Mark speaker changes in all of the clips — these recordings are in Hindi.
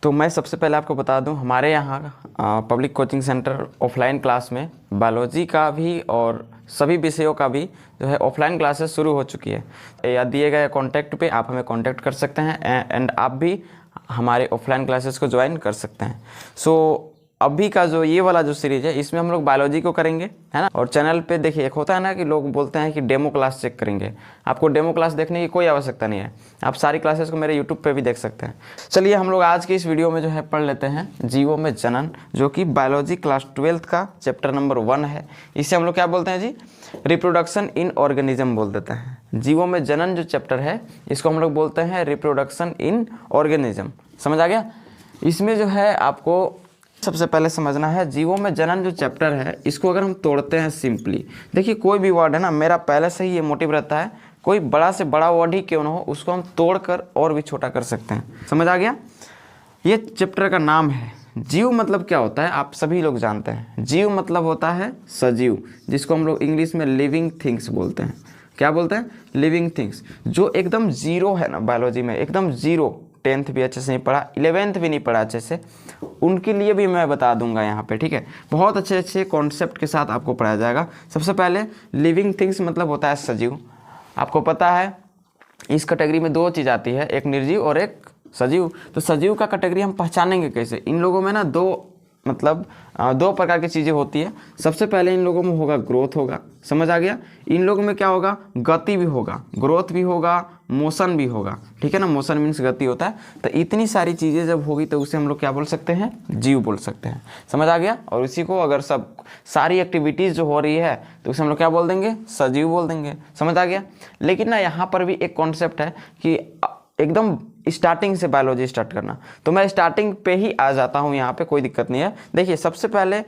Speaker 1: तो मैं सबसे पहले आपको बता दूं, हमारे यहाँ public coaching centre offline class में बायोलॉजी का भी और सभी विषयों का भी जो है ऑफलाइन क्लासेस शुरू हो चुकी है। या दिए गए कॉन्टैक्ट पे आप हमें कॉन्टैक्ट कर सकते हैं एंड आप भी हमारे ऑफलाइन क्लासेस को ज्वाइन कर सकते हैं। सो अभी का जो ये वाला जो सीरीज़ है इसमें हम लोग बायोलॉजी को करेंगे, है ना। और चैनल पे देखिए, एक होता है ना कि लोग बोलते हैं कि डेमो क्लास चेक करेंगे। आपको डेमो क्लास देखने की कोई आवश्यकता नहीं है, आप सारी क्लासेस को मेरे यूट्यूब पे भी देख सकते हैं। चलिए हम लोग आज की इस वीडियो में जो है पढ़ लेते हैं जीवों में जनन, जो कि बायोलॉजी क्लास 12 का चैप्टर नंबर 1 है। इसे हम लोग क्या बोलते हैं जी, रिप्रोडक्शन इन ऑर्गेनिज्म बोल देते हैं। जीवों में जनन जो चैप्टर है इसको हम लोग बोलते हैं रिप्रोडक्शन इन ऑर्गेनिज्म। समझ आ गया। इसमें जो है आपको सबसे पहले समझना है जीवों में जनन जो चैप्टर है इसको अगर हम तोड़ते हैं सिंपली, देखिए कोई भी वर्ड है ना, मेरा पहले से ही ये मोटिव रहता है, कोई बड़ा से बड़ा वर्ड ही क्यों ना हो उसको हम तोड़कर और भी छोटा कर सकते हैं। समझ आ गया। ये चैप्टर का नाम है जीव। मतलब क्या होता है आप सभी लोग जानते हैं, जीव मतलब होता है सजीव, जिसको हम लोग इंग्लिश में लिविंग थिंग्स बोलते हैं। क्या बोलते हैं? Living things. जो एकदम जीरो है ना बायोलॉजी में, एकदम जीरो, 10th भी अच्छे से नहीं पढ़ा, 11th भी नहीं पढ़ा अच्छे से, उनके लिए भी मैं बता दूंगा यहाँ पे, ठीक है। बहुत अच्छे अच्छे कॉन्सेप्ट के साथ आपको पढ़ाया जाएगा। सबसे पहले लिविंग थिंग्स मतलब होता है सजीव। आपको पता है इस कैटेगरी में दो चीज़ आती है, एक निर्जीव और एक सजीव। तो सजीव का कैटेगरी हम पहचानेंगे कैसे? इन लोगों में ना दो प्रकार की चीज़ें होती है। सबसे पहले इन लोगों में होगा ग्रोथ होगा। समझ आ गया। इन लोगों में क्या होगा? गति भी होगा, ग्रोथ भी होगा, मोशन भी होगा, ठीक है ना। मोशन मीन्स गति होता है। तो इतनी सारी चीज़ें जब होगी तो उसे हम लोग क्या बोल सकते हैं? जीव बोल सकते हैं। समझ आ गया। और इसी को अगर सब सारी एक्टिविटीज़ जो हो रही है तो उसे हम लोग क्या बोल देंगे? सजीव बोल देंगे। समझ आ गया। लेकिन ना यहाँ पर भी एक कॉन्सेप्ट है कि एकदम स्टार्टिंग से बायोलॉजी स्टार्ट करना, तो मैं स्टार्टिंग पे ही आ जाता हूँ, यहाँ पे कोई दिक्कत नहीं है। देखिए सबसे पहले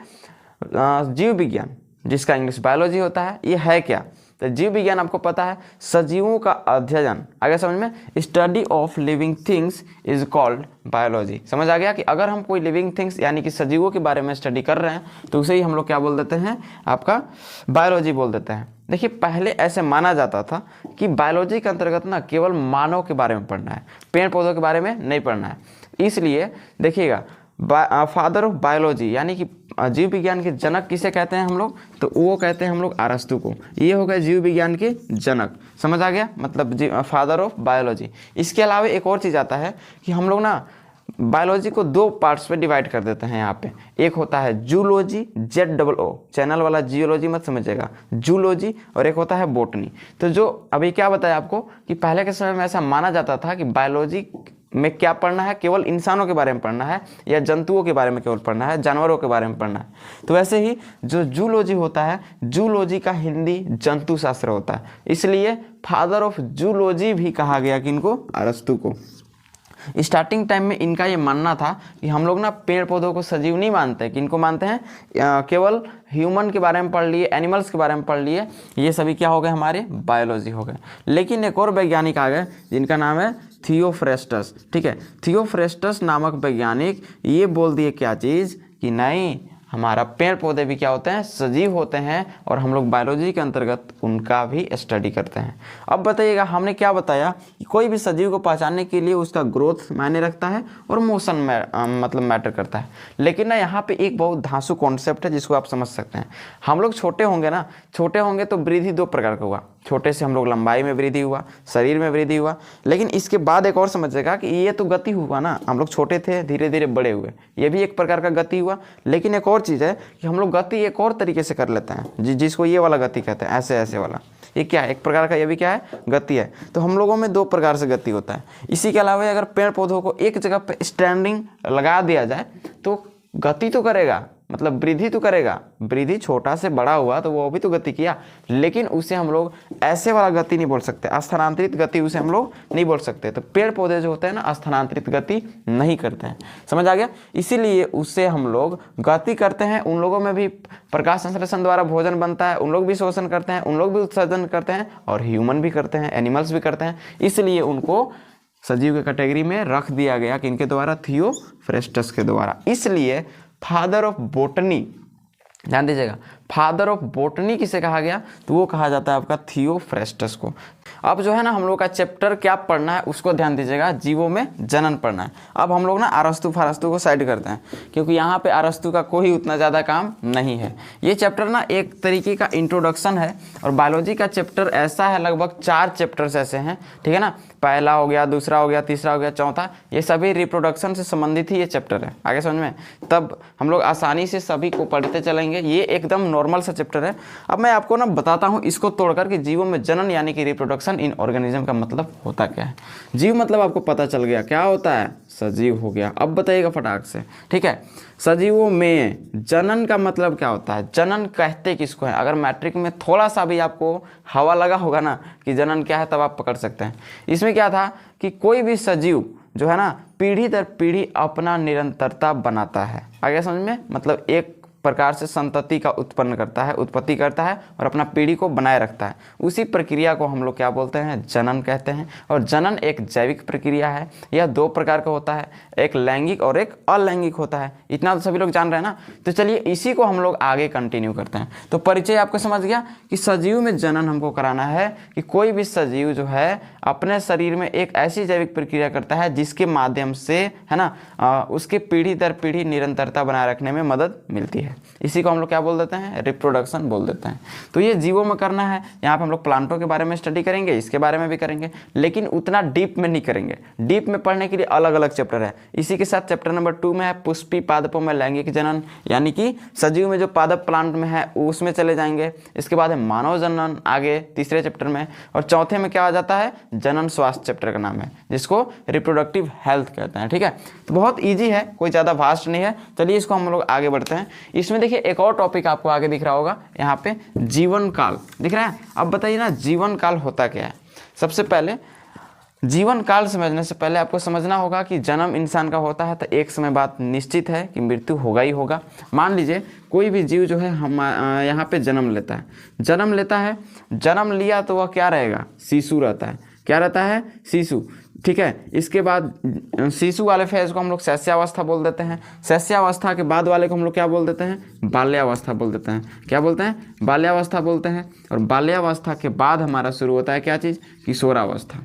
Speaker 1: जीव विज्ञान, जिसका इंग्लिश बायोलॉजी होता है, ये है क्या? तो जीव विज्ञान आपको पता है सजीवों का अध्ययन, आगे समझ में, study of living things is called biology. समझ आ गया कि अगर हम कोई लिविंग थिंग्स यानी कि सजीवों के बारे में स्टडी कर रहे हैं तो उसे ही हम लोग क्या बोल देते हैं? आपका बायोलॉजी बोल देते हैं। देखिए पहले ऐसे माना जाता था कि बायोलॉजी के अंतर्गत ना केवल मानव के बारे में पढ़ना है, पेड़ पौधों के बारे में नहीं पढ़ना है। इसलिए देखिएगा फादर ऑफ बायोलॉजी यानी कि जीव विज्ञान के जनक किसे कहते हैं हम लोग? तो वो कहते हैं हम लोग अरस्तु को। ये हो गए जीव विज्ञान के जनक। समझ आ गया, मतलब फादर ऑफ बायोलॉजी। इसके अलावा एक और चीज़ आता है कि हम लोग ना बायोलॉजी को दो पार्ट्स में डिवाइड कर देते हैं यहाँ पे। एक होता है जूलॉजी, ZOO, चैनल वाला जियोलॉजी मत समझिएगा, जूलॉजी, और एक होता है बोटनी। तो जो अभी क्या बताया आपको कि पहले के समय में ऐसा माना जाता था कि बायोलॉजी में क्या पढ़ना है? केवल इंसानों के बारे में पढ़ना है या जंतुओं के बारे में केवल पढ़ना है, जानवरों के बारे में पढ़ना है। तो वैसे ही जो जूलॉजी होता है, जूलॉजी का हिंदी जंतु शास्त्र होता है, इसलिए फादर ऑफ जूलॉजी भी कहा गया किनको? अरस्तु को। स्टार्टिंग टाइम में इनका ये मानना था कि हम लोग ना पेड़ पौधों को सजीव नहीं मानते, कि इनको मानते हैं केवल ह्यूमन के बारे में पढ़ लिए, एनिमल्स के बारे में पढ़ लिए, ये सभी क्या हो गए? हमारे बायोलॉजी हो गए। लेकिन एक और वैज्ञानिक आ गए जिनका नाम है थियोफ्रेस्टस, ठीक है। थियोफ्रेस्टस नामक वैज्ञानिक ये बोल दिए क्या चीज़ कि नहीं, हमारा पेड़ पौधे भी क्या होते हैं? सजीव होते हैं, और हम लोग बायोलॉजी के अंतर्गत उनका भी स्टडी करते हैं। अब बताइएगा, हमने क्या बताया कि कोई भी सजीव को पहचानने के लिए उसका ग्रोथ मायने रखता है और मोशन मतलब मैटर करता है। लेकिन ना यहाँ पे एक बहुत धांसू कॉन्सेप्ट है जिसको आप समझ सकते हैं। हम लोग छोटे होंगे ना, छोटे होंगे तो वृद्धि दो प्रकार का हुआ। छोटे से हम लोग लंबाई में वृद्धि हुआ, शरीर में वृद्धि हुआ। लेकिन इसके बाद एक और समझिएगा कि ये तो गति हुआ ना, हम लोग छोटे थे धीरे धीरे बड़े हुए, ये भी एक प्रकार का गति हुआ। लेकिन एक और चीज़ है कि हम लोग गति एक और तरीके से कर लेते हैं, जिसको ये वाला गति कहते हैं, ऐसे ऐसे वाला। ये क्या है? एक प्रकार का ये भी क्या है? गति है। तो हम लोगों में दो प्रकार से गति होता है। इसी के अलावा अगर पेड़ पौधों को एक जगह पे स्टैंडिंग लगा दिया जाए तो गति तो करेगा, मतलब वृद्धि तो करेगा। वृद्धि छोटा से बड़ा हुआ तो वो भी तो गति किया, लेकिन उसे हम लोग ऐसे वाला गति नहीं बोल सकते, स्थानांतरित गति उसे हम लोग नहीं बोल सकते। तो पेड़ पौधे जो होते हैं ना, स्थानांतरित गति नहीं करते हैं। समझ आ गया। इसीलिए उससे हम लोग गति करते हैं। उन लोगों में भी प्रकाश संश्लेषण द्वारा भोजन बनता है, उन लोग भी शोषण करते हैं, उन लोग भी उत्सर्जन करते हैं, और ह्यूमन भी करते हैं, एनिमल्स भी करते हैं। इसलिए उनको सजीव के कैटेगरी में रख दिया गया कि इनके द्वारा, थियोफ्रेस्टस के द्वारा। इसलिए फादर ऑफ बोटनी, ध्यान दीजिएगा, फादर ऑफ बोटनी किसे कहा गया? तो वो कहा जाता है आपका थियोफ्रेस्टस को। अब जो है ना हम लोग का चैप्टर क्या पढ़ना है उसको ध्यान दीजिएगा, जीवों में जनन पढ़ना है। अब हम लोग ना अरस्तु फारस्तु को साइड करते हैं, क्योंकि यहाँ पे अरस्तु का कोई उतना ज़्यादा काम नहीं है। ये चैप्टर ना एक तरीके का इंट्रोडक्शन है, और बायोलॉजी का चैप्टर ऐसा है, लगभग 4 चैप्टर्स ऐसे हैं, ठीक है ना। पहला हो गया, दूसरा हो गया, तीसरा हो गया, चौथा, ये सभी रिप्रोडक्शन से संबंधित ही ये चैप्टर है। आगे समझ में, तब हम लोग आसानी से सभी को पढ़ते चलेंगे। ये एकदम नॉर्मल सा चैप्टर है। अब मैं आपको ना बताता हूँ इसको तोड़कर कि जीवों में जनन यानी कि रिप्रोडक्शन इन ऑर्गेनिज्म का मतलब होता क्या है। जीव मतलब आपको पता चल गया क्या होता है, सजीव हो गया। अब बताइएगा फटाक से, ठीक है। सजीवों में जनन का मतलब क्या होता है, जनन कहते किसको है। अगर मैट्रिक में थोड़ा सा भी आपको हवा लगा होगा ना कि जनन क्या है, तब आप पकड़ सकते हैं। इसमें क्या था कि कोई भी सजीव जो है ना पीढ़ी दर पीढ़ी अपना निरंतरता बनाता है। आगे समझ में, मतलब एक प्रकार से संतति का उत्पन्न करता है, उत्पत्ति करता है और अपना पीढ़ी को बनाए रखता है। उसी प्रक्रिया को हम लोग क्या बोलते हैं, जनन कहते हैं। और जनन एक जैविक प्रक्रिया है। यह 2 प्रकार का होता है, एक लैंगिक और एक अलैंगिक होता है। इतना तो सभी लोग जान रहे हैं ना। तो चलिए इसी को हम लोग आगे कंटिन्यू करते हैं। तो परिचय आपको समझ गया कि सजीव में जनन हमको कराना है कि कोई भी सजीव जो है अपने शरीर में एक ऐसी जैविक प्रक्रिया करता है जिसके माध्यम से, है ना, उसके पीढ़ी दर पीढ़ी निरंतरता बनाए रखने में मदद मिलती है। इसी को हम लोग क्या बोल देते हैं, रिप्रोडक्शन बोल देते हैं। तो ये जीवों में करना है। यहाँ पे हम लोग प्लांटों के बारे में स्टडी करेंगे, इसके बारे में भी करेंगे, लेकिन उतना डीप में नहीं करेंगे। डीप में पढ़ने के लिए अलग अलग चैप्टर है। इसी के साथ चैप्टर नंबर 2 में है पुष्पी पादपों में लैंगिक जनन, यानी कि सजीव में जो पादप प्लांट में है उसमें चले जाएंगे। इसके बाद है मानव जनन आगे तीसरे चैप्टर में, और चौथे में क्या आ जाता है, जनन स्वास्थ्य चैप्टर का नाम है, जिसको रिप्रोडक्टिव हेल्थ कहते हैं। ठीक है, तो बहुत ईजी है, कोई ज़्यादा वास्ट नहीं है। चलिए इसको हम लोग आगे बढ़ते हैं। इसमें देखिए एक और टॉपिक आपको आगे दिख रहा होगा, यहाँ पे जीवन काल दिख रहा है। अब बताइए ना जीवन काल होता क्या है। सबसे पहले जीवन काल समझने से पहले आपको समझना होगा कि जन्म इंसान का होता है तो एक समय बाद निश्चित है कि मृत्यु होगा ही होगा। मान लीजिए कोई भी जीव जो है हम यहाँ पे जन्म लेता है, जन्म लिया तो वह क्या रहेगा, शिशु रहता है। क्या रहता है, शिशु। ठीक है, इसके बाद शिशु वाले फेज को हम लोग शैशवावस्था बोल देते हैं। शैशवावस्था के बाद वाले को हम लोग क्या बोल देते हैं, बाल्यावस्था बोल देते हैं। क्या बोलते हैं, बाल्यावस्था बोलते हैं। और बाल्यावस्था के बाद हमारा शुरू होता है क्या चीज़, किशोरावस्था,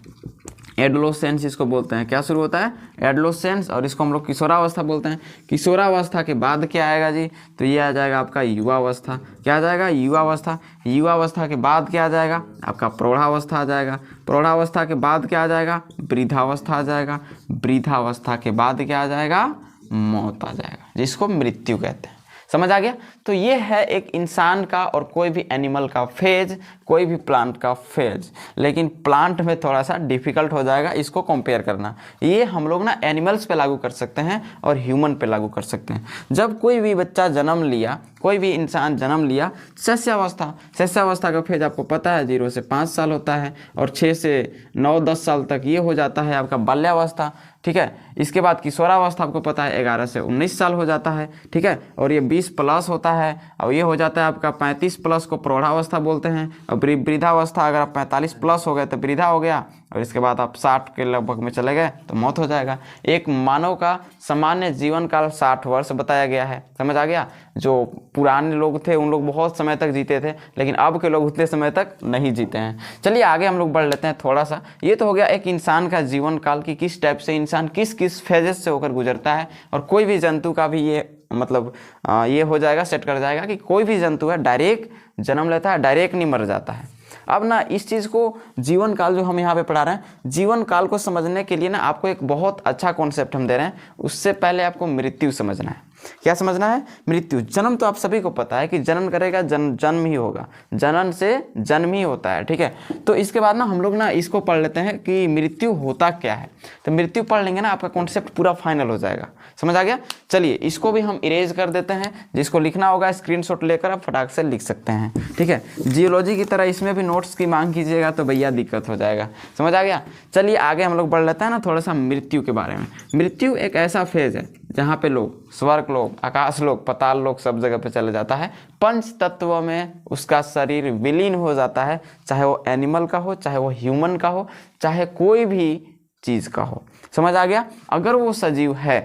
Speaker 1: एडोलेसेंस इसको बोलते हैं। क्या शुरू होता है, एडोलेसेंस, और इसको हम लोग किशोरावस्था बोलते हैं। किशोरावस्था के बाद क्या आएगा जी, तो ये आ जाएगा आपका युवावस्था। क्या आ जाएगा, युवावस्था। युवावस्था के बाद क्या आ जाएगा, आपका प्रौढ़ावस्था आ जाएगा। प्रौढ़ावस्था के बाद क्या आ जाएगा, वृद्धावस्था आ जाएगा। वृद्धावस्था के बाद क्या आ जाएगा, मौत आ जाएगा, जिसको मृत्यु कहते हैं। समझ आ गया। तो ये है एक इंसान का और कोई भी एनिमल का फेज, कोई भी प्लांट का फेज। लेकिन प्लांट में थोड़ा सा डिफिकल्ट हो जाएगा इसको कंपेयर करना। ये हम लोग ना एनिमल्स पे लागू कर सकते हैं और ह्यूमन पे लागू कर सकते हैं। जब कोई भी बच्चा जन्म लिया, कोई भी इंसान जन्म लिया, शैशवावस्था का फेज आपको पता है 0 से 5 साल होता है, और 6 से 9-10 साल तक ये हो जाता है आपका बाल्यावस्था। ठीक है, इसके बाद किशोरावस्था आपको पता है 11 से 19 साल हो जाता है। ठीक है, और ये 20 प्लस होता है, और ये हो जाता है आपका 35 प्लस को प्रौढ़ावस्था बोलते हैं। और वृद्धावस्था, अगर आप 45 प्लस हो गए तो वृद्धा हो गया, और इसके बाद आप 60 के लगभग में चले गए तो मौत हो जाएगा। एक मानव का सामान्य जीवन काल 60 वर्ष बताया गया है। समझ आ गया। जो पुराने लोग थे उन लोग बहुत समय तक जीते थे, लेकिन अब के लोग उतने समय तक नहीं जीते हैं। चलिए आगे हम लोग बढ़ लेते हैं थोड़ा सा। ये तो हो गया एक इंसान का जीवन काल की किस टाइप से इंसान किस किस फेजेस से होकर गुजरता है। और कोई भी जंतु का भी ये मतलब ये हो जाएगा, सेट कर जाएगा कि कोई भी जंतु है डायरेक्ट जन्म लेता है, डायरेक्ट नहीं मर जाता है। अब ना इस चीज़ को जीवन काल जो हम यहाँ पे पढ़ा रहे हैं, जीवन काल को समझने के लिए ना आपको एक बहुत अच्छा कॉन्सेप्ट हम दे रहे हैं। उससे पहले आपको मृत्यु समझना है। क्या समझना है, मृत्यु। जन्म तो आप सभी को पता है कि जन्म करेगा, जन्म ही होगा, जनन से जन्म ही होता है। ठीक है, तो इसके बाद ना हम लोग ना इसको पढ़ लेते हैं कि मृत्यु होता क्या है। तो मृत्यु पढ़ लेंगे ना आपका कॉन्सेप्ट पूरा फाइनल हो जाएगा। समझ आ गया। चलिए इसको भी हम इरेज कर देते हैं। जिसको लिखना होगा स्क्रीनशॉट लेकर आप फटाक से लिख सकते हैं। ठीक है, जियोलॉजी की तरह इसमें भी नोट्स की मांग कीजिएगा तो भैया दिक्कत हो जाएगा। समझ आ गया। चलिए आगे हम लोग बढ़ लेते हैं ना थोड़ा सा मृत्यु के बारे में। मृत्यु एक ऐसा फेज है जहाँ पे लोग स्वर्ग लोग, आकाश लोग, पताल लोग सब जगह पे चले जाता है। पंच तत्व में उसका शरीर विलीन हो जाता है, चाहे वो एनिमल का हो, चाहे वो ह्यूमन का हो, चाहे कोई भी चीज़ का हो। समझ आ गया। अगर वो सजीव है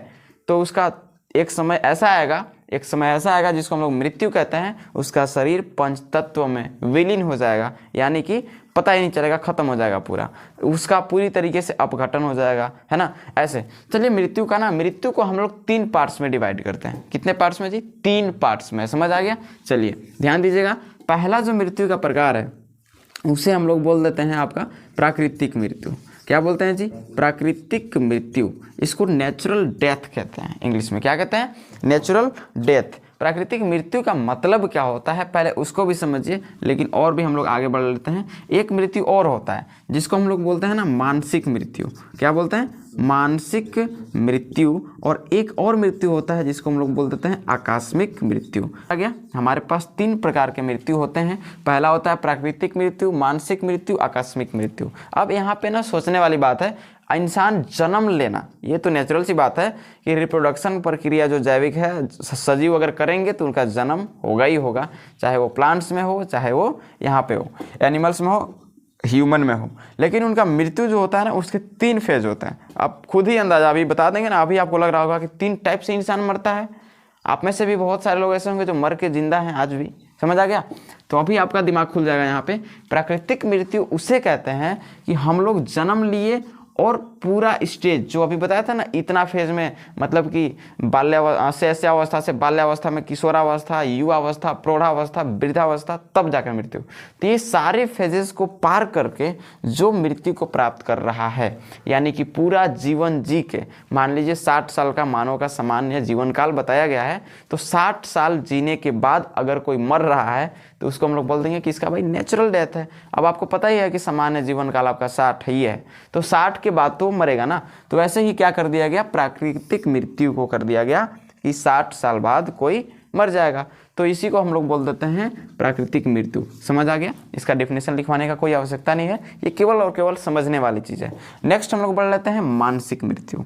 Speaker 1: तो उसका एक समय ऐसा आएगा, एक समय ऐसा आएगा जिसको हम लोग मृत्यु कहते हैं, उसका शरीर पंच तत्व में विलीन हो जाएगा, यानी कि पता ही नहीं चलेगा, खत्म हो जाएगा पूरा, उसका पूरी तरीके से अपघटन हो जाएगा, है ना। ऐसे चलिए मृत्यु का ना, मृत्यु को हम लोग 3 पार्ट्स में डिवाइड करते हैं। कितने पार्ट्स में जी? 3 पार्ट्स में। समझ आ गया? चलिए ध्यान दीजिएगा। पहला जो मृत्यु का प्रकार है उसे हम लोग बोल देते हैं आपका प्राकृतिक मृत्यु। क्या बोलते हैं जी? प्राकृतिक मृत्यु। इसको नेचुरल डेथ कहते हैं, इंग्लिश में क्या कहते हैं? Natural death. प्राकृतिक मृत्यु का मतलब क्या होता है पहले उसको भी समझिए, लेकिन और भी हम लोग आगे बढ़ लेते हैं। एक मृत्यु और होता है जिसको हम लोग बोलते हैं ना मानसिक मृत्यु। क्या बोलते हैं? मानसिक मृत्यु। और एक और मृत्यु होता है जिसको हम लोग बोल देते हैं आकस्मिक मृत्यु। आ गया? हमारे पास 3 प्रकार के मृत्यु होते हैं। पहला होता है प्राकृतिक मृत्यु, मानसिक मृत्यु, आकस्मिक मृत्यु। अब यहाँ पे ना सोचने वाली बात है, इंसान जन्म लेना ये तो नेचुरल सी बात है कि रिप्रोडक्शन प्रक्रिया जो जैविक है, सजीव अगर करेंगे तो उनका जन्म होगा ही होगा, चाहे वो प्लांट्स में हो, चाहे वो यहाँ पे हो, एनिमल्स में हो, ह्यूमन में हो। लेकिन उनका मृत्यु जो होता है ना, उसके 3 फेज होते हैं। आप खुद ही अंदाजा अभी बता देंगे ना, अभी आपको लग रहा होगा कि 3 टाइप से इंसान मरता है। आप में से भी बहुत सारे लोग ऐसे होंगे जो मर के जिंदा हैं आज भी। समझ आ गया? तो अभी आपका दिमाग खुल जाएगा। यहाँ पे प्राकृतिक मृत्यु उसे कहते हैं कि हम लोग जन्म लिए और पूरा स्टेज जो अभी बताया था ना, इतना फेज में, मतलब कि शैशवावस्था से बाल्यावस्था में, किशोरावस्था, युवावस्था, प्रौढ़ावस्था, वृद्धावस्था, तब जाकर मृत्यु। तो ये सारे फेजेस को पार करके जो मृत्यु को प्राप्त कर रहा है, यानी कि पूरा जीवन जी के, मान लीजिए 60 साल का मानव का सामान्य जीवन काल बताया गया है, तो 60 साल जीने के बाद अगर कोई मर रहा है तो उसको हम लोग बोल देंगे कि इसका भाई नेचुरल डेथ है। अब आपको पता ही है कि सामान्य जीवन काल आपका 60 ही है, तो 60 के बाद तो मरेगा ना। तो वैसे ही क्या कर दिया गया, प्राकृतिक मृत्यु को कर दिया गया कि 60 साल बाद कोई मर जाएगा। तो इसी को हम लोग बोल देते हैं प्राकृतिक मृत्यु। समझ आ गया? इसका डेफिनेशन लिखवाने का कोई आवश्यकता नहीं है, ये केवल और केवल समझने वाली चीज़ है। नेक्स्ट हम लोग बढ़ लेते हैं मानसिक मृत्यु।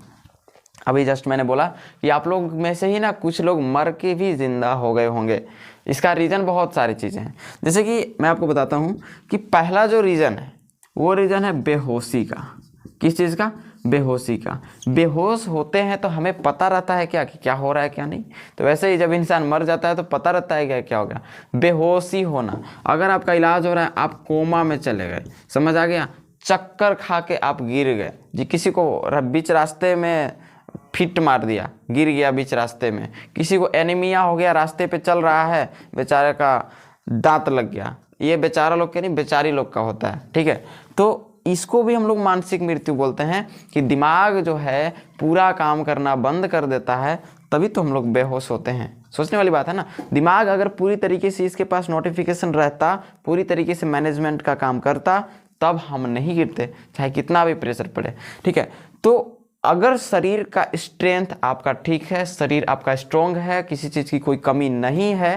Speaker 1: अभी जस्ट मैंने बोला कि आप लोग में से ही ना कुछ लोग मर के भी जिंदा हो गए होंगे। इसका रीज़न बहुत सारी चीज़ें हैं। जैसे कि मैं आपको बताता हूँ कि पहला जो रीज़न है वो रीज़न है बेहोशी का। किस चीज़ का? बेहोशी का। बेहोश होते हैं तो हमें पता रहता है क्या कि क्या हो रहा है क्या नहीं। तो वैसे ही जब इंसान मर जाता है तो पता रहता है क्या हो गया। बेहोशी होना, अगर आपका इलाज हो रहा है, आप कोमा में चले गए, समझ आ गया, चक्कर खा के आप गिर गए जी, किसी को बीच रास्ते में फिट मार दिया, गिर गया बीच रास्ते में, किसी को एनीमिया हो गया, रास्ते पे चल रहा है, बेचारे का दांत लग गया, ये बेचारा लोग के नहीं, बेचारी लोग का होता है, ठीक है। तो इसको भी हम लोग मानसिक मृत्यु बोलते हैं कि दिमाग जो है पूरा काम करना बंद कर देता है, तभी तो हम लोग बेहोश होते हैं। सोचने वाली बात है ना। दिमाग अगर पूरी तरीके से इसके पास नोटिफिकेशन रहता, पूरी तरीके से मैनेजमेंट का काम करता, तब हम नहीं गिरते, चाहे कितना भी प्रेशर पड़े, ठीक है। तो अगर शरीर का स्ट्रेंथ आपका ठीक है, शरीर आपका स्ट्रॉन्ग है, किसी चीज़ की कोई कमी नहीं है,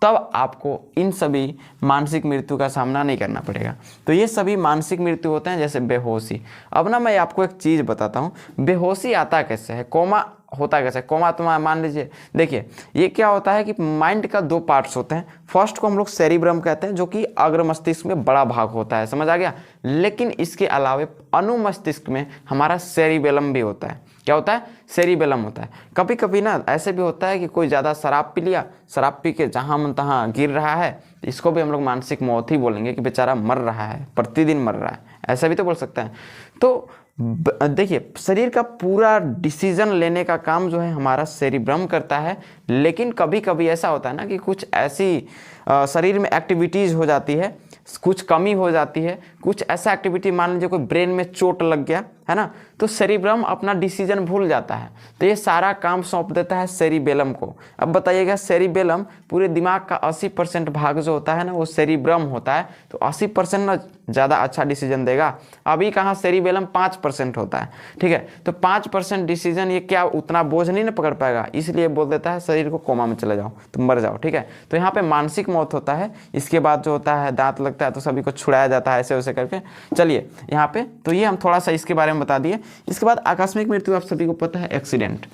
Speaker 1: तब आपको इन सभी मानसिक मृत्यु का सामना नहीं करना पड़ेगा। तो ये सभी मानसिक मृत्यु होते हैं, जैसे बेहोशी। अब ना मैं आपको एक चीज़ बताता हूँ, बेहोशी आता कैसे है, कोमा होता कैसे। कोमा तो मान लीजिए, देखिए ये क्या होता है कि माइंड का 2 पार्ट्स होते हैं। फर्स्ट को हम लोग सेरिब्रम कहते हैं, जो कि अग्र मस्तिष्क में बड़ा भाग होता है, समझ आ गया। लेकिन इसके अलावे अनुमस्तिष्क में हमारा सेरिबेलम भी होता है। क्या होता है? सेरिबेलम होता है। कभी कभी ना ऐसे भी होता है कि कोई ज़्यादा शराब पी लिया, शराब पी के जहाँ मन तहाँ गिर रहा है, इसको भी हम लोग मानसिक मौत ही बोलेंगे कि बेचारा मर रहा है, प्रतिदिन मर रहा है, ऐसा भी तो बोल सकते हैं। तो देखिए शरीर का पूरा डिसीजन लेने का काम जो है हमारा सेरिब्रम करता है। लेकिन कभी कभी ऐसा होता है ना कि कुछ ऐसी शरीर में एक्टिविटीज़ हो जाती है, कुछ कमी हो जाती है, कुछ ऐसा एक्टिविटी, मान लीजिए कोई ब्रेन में चोट लग गया है ना, तो सेरिब्रम अपना डिसीजन भूल जाता है, तो ये सारा काम सौंप देता है सेरिबेलम को। अब बताइएगा, सेरिबेलम पूरे दिमाग का 80% भाग जो होता है ना, वो सेरिब्रम होता है, तो 80% ना ज़्यादा अच्छा डिसीजन देगा। अभी कहाँ सेरिबेलम 5% होता है, ठीक है। तो 5% डिसीजन ये क्या उतना बोझ नहीं ना पकड़ पाएगा, इसलिए बोल देता है शरीर को कोमा में चले जाओ, तुम मर जाओ, ठीक है। तो यहाँ पे मानसिक मौत होता है। इसके बाद जो होता है दांत लगता है तो सभी को छुड़ाया जाता है ऐसे वैसे करके। चलिए यहाँ पे तो ये हम थोड़ा सा इसके बारे में बता दिए। इसके बाद आकस्मिक मृत्यु आप सभी को पता है, एक्सीडेंट।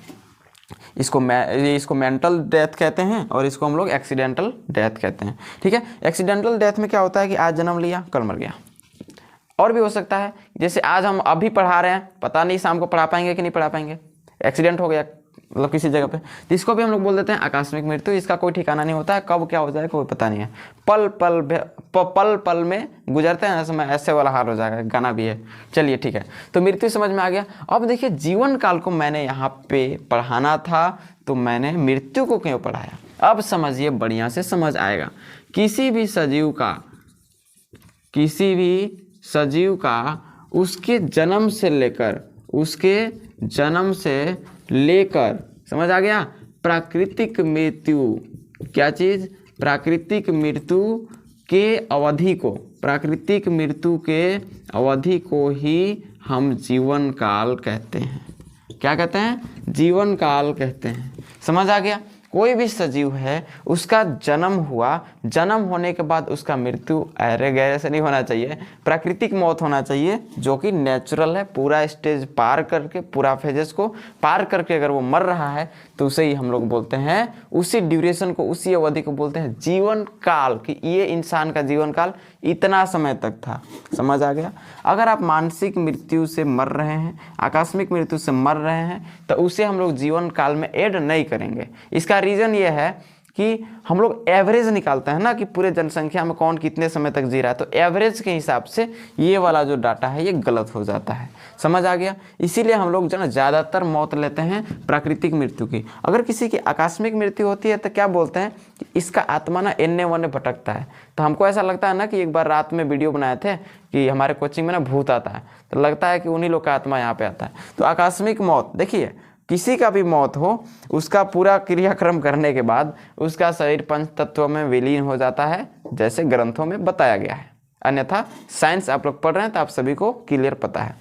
Speaker 1: इसको मेंटल डेथ कहते हैं और इसको हम लोग एक्सीडेंटल डेथ कहते हैं, ठीक है। एक्सीडेंटल डेथ में क्या होता है कि आज जन्म लिया कल मर गया। और भी हो सकता है, जैसे आज हम अभी पढ़ा रहे हैं, पता नहीं शाम को पढ़ा पाएंगे कि नहीं पढ़ा पाएंगे, एक्सीडेंट हो गया, मतलब किसी जगह पे, तो इसको भी हम लोग बोल देते हैं आकस्मिक मृत्यु। इसका कोई ठिकाना नहीं होता है, कब क्या हो जाए कोई पता नहीं है। पल पल में गुजरते हैं समय ऐसे वाला हाल हो जाएगा, गाना भी है। चलिए ठीक है, तो मृत्यु समझ में आ गया। अब देखिए जीवन काल को मैंने यहाँ पे पढ़ाना था तो मैंने मृत्यु को क्यों पढ़ाया, अब समझिए, बढ़िया से समझ आएगा। किसी भी सजीव का उसके जन्म से लेकर समझ आ गया प्राकृतिक मृत्यु, क्या चीज, प्राकृतिक मृत्यु के अवधि को ही हम जीवन काल कहते हैं। क्या कहते हैं, जीवन काल कहते हैं। समझ आ गया। कोई भी सजीव है उसका जन्म हुआ, जन्म होने के बाद उसका मृत्यु अरे गहरे से नहीं होना चाहिए, प्राकृतिक मौत होना चाहिए, जो कि नेचुरल है। पूरा स्टेज पार करके, पूरा फेजेस को पार करके अगर वो मर रहा है तो उसे ही हम लोग बोलते हैं, उसी ड्यूरेशन को, उसी अवधि को बोलते हैं जीवन काल, कि ये इंसान का जीवन काल इतना समय तक था। समझ आ गया। अगर आप मानसिक मृत्यु से मर रहे हैं, आकस्मिक मृत्यु से मर रहे हैं, तो उसे हम लोग जीवन काल में ऐड नहीं करेंगे। इसका रीज़न ये है कि हम लोग एवरेज निकालते हैं ना, कि पूरे जनसंख्या में कौन कितने समय तक जी रहा है, तो एवरेज के हिसाब से ये वाला जो डाटा है ये गलत हो जाता है। समझ आ गया। इसीलिए हम लोग जो ना ज़्यादातर मौत लेते हैं प्राकृतिक मृत्यु की। अगर किसी की आकस्मिक मृत्यु होती है तो क्या बोलते हैं कि इसका आत्मा ना एन्ने वन्ने भटकता है। तो हमको ऐसा लगता है ना कि एक बार रात में वीडियो बनाए थे कि हमारे कोचिंग में ना भूत आता है, तो लगता है कि उन्हीं लोग का आत्मा यहाँ पे आता है। तो आकस्मिक मौत, देखिए किसी का भी मौत हो, उसका पूरा क्रियाक्रम करने के बाद उसका शरीर पंच तत्वों में विलीन हो जाता है, जैसे ग्रंथों में बताया गया है। अन्यथा साइंस आप लोग पढ़ रहे हैं तो आप सभी को क्लियर पता है।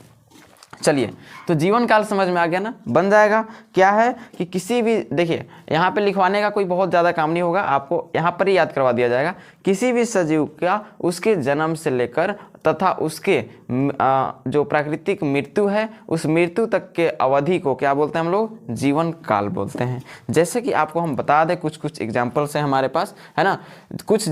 Speaker 1: चलिए, तो जीवन काल समझ में आ गया ना, बन जाएगा। क्या है कि किसी भी, देखिए यहाँ पे लिखवाने का कोई बहुत ज़्यादा काम नहीं होगा, आपको यहाँ पर ही याद करवा दिया जाएगा। किसी भी सजीव का उसके जन्म से लेकर तथा उसके जो प्राकृतिक मृत्यु है, उस मृत्यु तक के अवधि को क्या बोलते हैं हम लोग, जीवन काल बोलते हैं। जैसे कि आपको हम बता दें, कुछ एग्जाम्पल्स हैं हमारे पास, है ना। कुछ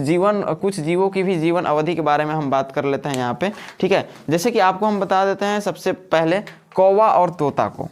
Speaker 1: जीवों की भी जीवन अवधि के बारे में हम बात कर लेते हैं यहाँ पे, ठीक है। जैसे कि आपको हम बता देते हैं सबसे पहले कौवा और तोता को।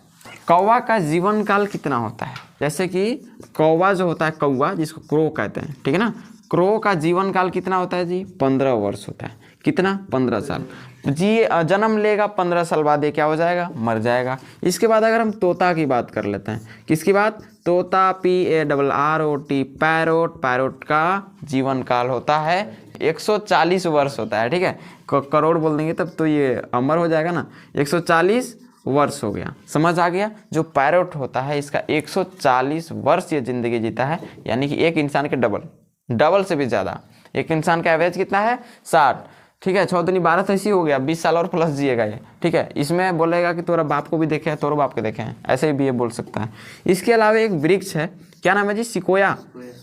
Speaker 1: कौवा का जीवन काल कितना होता है, जैसे कि कौवा जो होता है, कौवा जिसको क्रो कहते हैं, ठीक है ना, क्रो का जीवन काल कितना होता है जी, 15 वर्ष होता है। कितना, 15 साल जी। जन्म लेगा, 15 साल बाद ये क्या हो जाएगा, मर जाएगा। इसके बाद अगर हम तोता की बात कर लेते हैं, किसकी बात, तोता, PARROT, पैरोट का जीवन काल होता है 140 वर्ष होता है, ठीक है। करोड़ बोल देंगे तब तो ये अमर हो जाएगा ना, 140 वर्ष हो गया। समझ आ गया। जो पैरोट होता है इसका 140 वर्ष ये जिंदगी जीता है, यानी कि एक इंसान के डबल से भी ज़्यादा। एक इंसान का एवरेज कितना है, 60, ठीक है। 6 दूनी 12 तो ऐसी हो गया, 20 साल और प्लस जिएगा ये, ठीक है। इसमें बोलेगा कि तोरा बाप को भी देखे हैं, तोरो बाप को देखे हैं, ऐसे भी ये बोल सकता है। इसके अलावा एक वृक्ष है, क्या नाम है जी, सिकोया।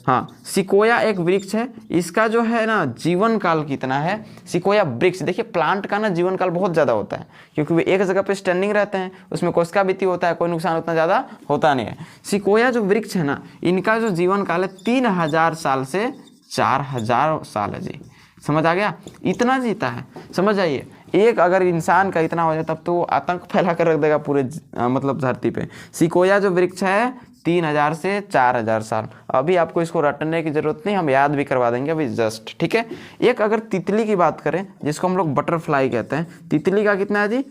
Speaker 1: हाँ, सिकोया एक वृक्ष है। इसका जो है ना जीवन काल कितना है, सिकोया वृक्ष, देखिए प्लांट का ना जीवन काल बहुत ज़्यादा होता है, क्योंकि वे एक जगह पे स्टैंडिंग रहते हैं, उसमें कोशिका बीती होता है, कोई नुकसान उतना ज़्यादा होता नहीं है। सिकोया जो वृक्ष है ना, इनका जो जीवन काल है 3000 साल से 4000 साल है जी। समझ आ गया, इतना जीता है। समझ आइए, एक अगर इंसान का इतना हो जाए तब तो वो आतंक फैला कर रख देगा पूरे मतलब धरती पे। सिकोया जो वृक्ष है 3000 से 4000 साल। अभी आपको इसको रटने की जरूरत नहीं, हम याद भी करवा देंगे अभी जस्ट, ठीक है। एक अगर तितली की बात करें, जिसको हम लोग बटरफ्लाई कहते हैं, तितली का कितना है जी,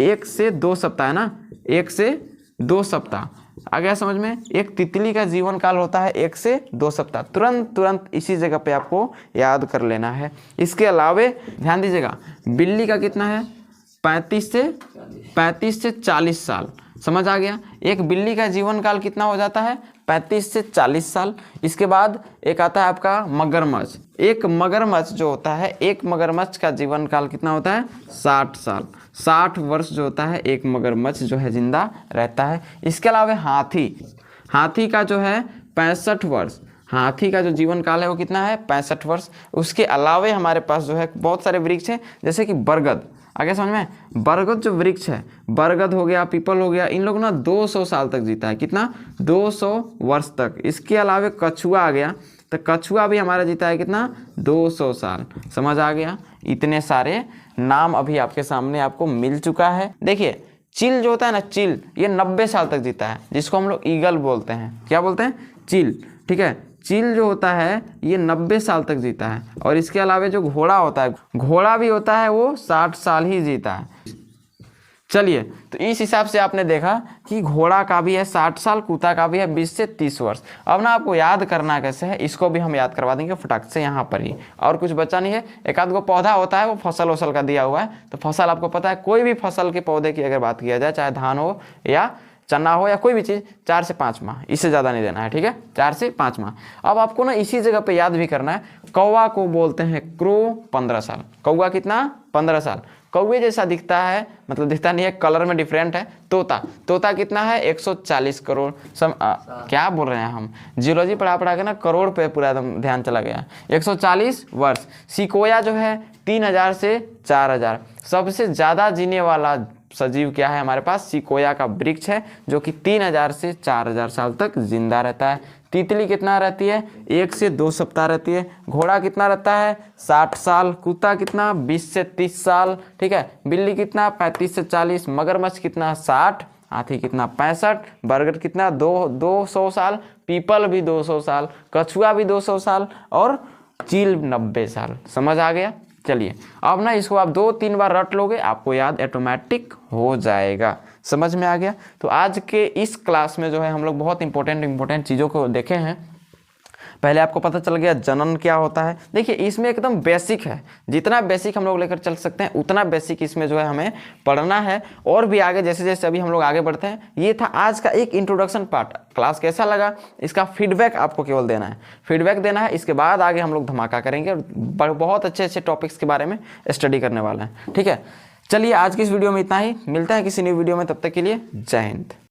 Speaker 1: 1 से 2 सप्ताह है ना, 1 से 2 सप्ताह आ गया समझ में। एक तितली का जीवन काल होता है 1 से 2 सप्ताह। तुरंत इसी जगह पे आपको याद कर लेना है। इसके अलावे ध्यान दीजिएगा, बिल्ली का कितना है, 35 से 40 साल। समझ आ गया। एक बिल्ली का जीवन काल कितना हो जाता है, 35 से 40 साल। इसके बाद एक आता है आपका मगरमच्छ। एक मगरमच्छ जो होता है, एक मगरमच्छ का जीवन काल कितना होता है, 60 साल। 60 वर्ष जो होता है एक मगरमच्छ जो है जिंदा रहता है। इसके अलावा हाथी का जो है 65 वर्ष। हाथी का जो जीवन काल है वो कितना है, 65 वर्ष। उसके अलावे हमारे पास जो है बहुत सारे वृक्ष हैं, जैसे कि बरगद। आगे समझ में, बरगद जो वृक्ष है, बरगद हो गया, पीपल हो गया, इन लोग ना 200 साल तक जीता है। कितना, 200 वर्ष तक। इसके अलावा कछुआ आ गया, तो कछुआ भी हमारा जीता है कितना, 200 साल। समझ आ गया। इतने सारे नाम अभी आपके सामने आपको मिल चुका है। देखिए चील जो होता है ना, चील, ये 90 साल तक जीता है, जिसको हम लोग ईगल बोलते हैं। क्या बोलते हैं? चील। ठीक है, चील जो होता है ये 90 साल तक जीता है। और इसके अलावा जो घोड़ा होता है, घोड़ा भी होता है, वो 60 साल ही जीता है। चलिए, तो इस हिसाब से आपने देखा कि घोड़ा का भी है 60 साल, कुत्ता का भी है 20 से 30 वर्ष। अब ना आपको याद करना कैसे है, इसको भी हम याद करवा देंगे फटाक से यहाँ पर ही। और कुछ बचा नहीं है, एक आध गो पौधा होता है, वो फसल वसल का दिया हुआ है। तो फसल आपको पता है, कोई भी फसल के पौधे की अगर बात किया जाए, चाहे धान हो या चना हो या कोई भी चीज़, 4 से 5 माह, इससे ज़्यादा नहीं देना है। ठीक है, 4 से 5 माह। अब आपको ना इसी जगह पे याद भी करना है, कौवा को बोलते हैं क्रो, 15 साल। कौवा कितना? 15 साल। कौवे जैसा दिखता है, मतलब दिखता नहीं है, कलर में डिफरेंट है। तोता, तोता कितना है? 140 करोड़। क्या बोल रहे हैं हम, जियोलॉजी पढ़ा के ना करोड़ पे पूरा एकदम ध्यान चला गया। 140 वर्ष। सिकोया जो है 3000 से 4000। सबसे ज़्यादा जीने वाला सजीव क्या है हमारे पास? सिकोया का वृक्ष है, जो कि 3000 से 4000 साल तक जिंदा रहता है। तितली कितना रहती है? 1 से 2 सप्ताह रहती है। घोड़ा कितना रहता है? 60 साल। कुत्ता कितना? 20 से 30 साल। ठीक है, बिल्ली कितना? 35 से 40। मगरमच्छ कितना? 60। हाथी कितना? 65। बरगद कितना? 200 साल। पीपल भी 200 साल। कछुआ भी 200 साल। और चील 90 साल। समझ आ गया? चलिए, अब ना इसको आप 2-3 बार रट लोगे, आपको याद ऑटोमेटिक हो जाएगा। समझ में आ गया? तो आज के इस क्लास में जो है हम लोग बहुत इंपॉर्टेंट चीज़ों को देखे हैं। पहले आपको पता चल गया जनन क्या होता है। देखिए, इसमें एकदम बेसिक है, जितना बेसिक हम लोग लेकर चल सकते हैं उतना बेसिक इसमें जो है हमें पढ़ना है। और भी आगे जैसे जैसे अभी हम लोग आगे बढ़ते हैं, ये था आज का एक इंट्रोडक्शन पार्ट। क्लास कैसा लगा, इसका फीडबैक आपको केवल देना है, फीडबैक देना है। इसके बाद आगे हम लोग धमाका करेंगे और बहुत अच्छे टॉपिक्स के बारे में स्टडी करने वाले हैं। ठीक है, चलिए आज की इस वीडियो में इतना ही, मिलता है किसी न्यू वीडियो में, तब तक के लिए जय हिंद।